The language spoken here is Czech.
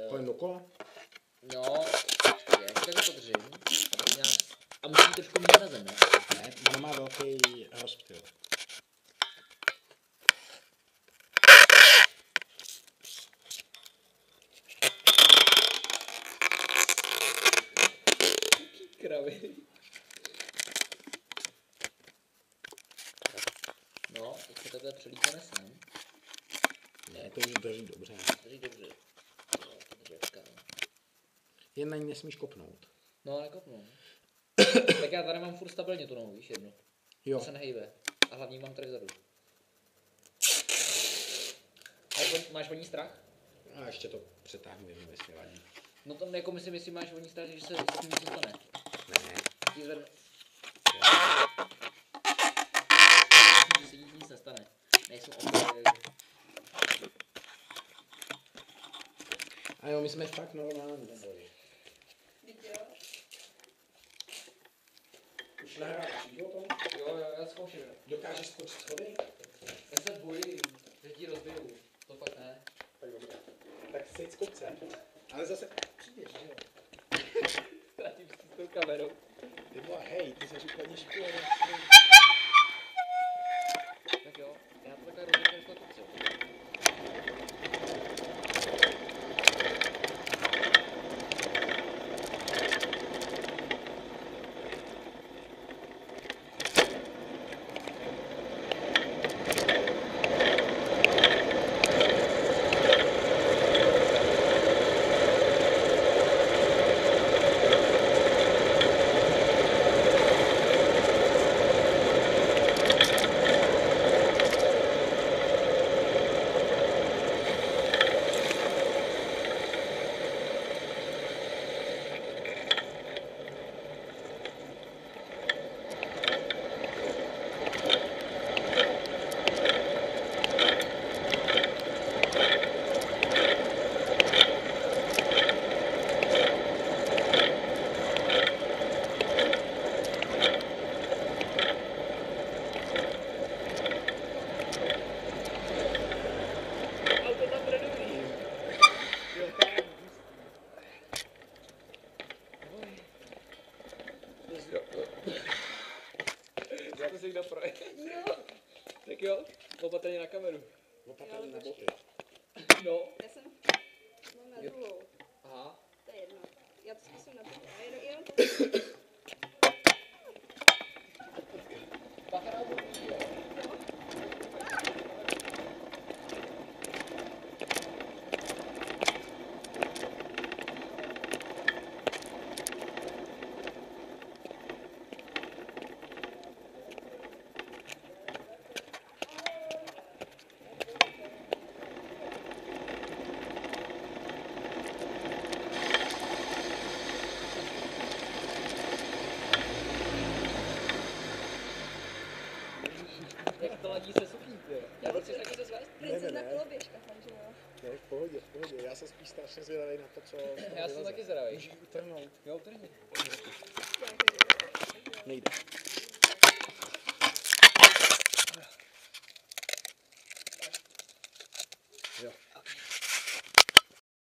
Kolem dokola? No, je, tak to držím. A musím trošku mít na zem, ne? Ne, ona má velký rozptyl. Kravy. No, teď se takhle přelítáme sem. Ne, to už drží dobře. Drží dobře. No, to dřevka. Jen na ní nesmíš kopnout. No, nekopnu. Tak já tady mám furt stabilně tu nohu, víš, jednu. Jo. To se nehejbe. A hlavně mám tady vzadu. Máš o ní strach? A ještě to přetáhnu jednou, jestli vadí. No to jako myslím, jestli máš o ní strach, že se s tím něco stane. Ne. Ti zvednu. Že se nic nestane. Nejsou opět. A jo, my jsme fakt normální neboj. Už nahráváš video o tom? Jo, já zkouším. Dokážeš skočit schody? Já se bojím, že ti rozbiju. To pak ne. Tak dobré. Tak seď z kopce. Ale zase přijdeš, že jo? Ztratím si s tou kamerou. Ty vole, hej, ty jsi úplně špůl. Tak jo, já to takhle rozbiju z toho kopce. Tak jo, opatrně na kameru. Opatrně na boty. No. Já jsem mám na druhou. Aha. To je jedno. Já to zkusím na druhou. Jenom to. Bacha na boty, jo. Jak to ladí se sukínky? Já to chci taky se zvést? Princezna koloběžka, takže jo. Ne, v pohodě, v pohodě. Já jsem spíš strašně zvědavý na to, co... Já jsem taky zvědavý. Můžu utrhnout. Jo, utrhni. Nejde.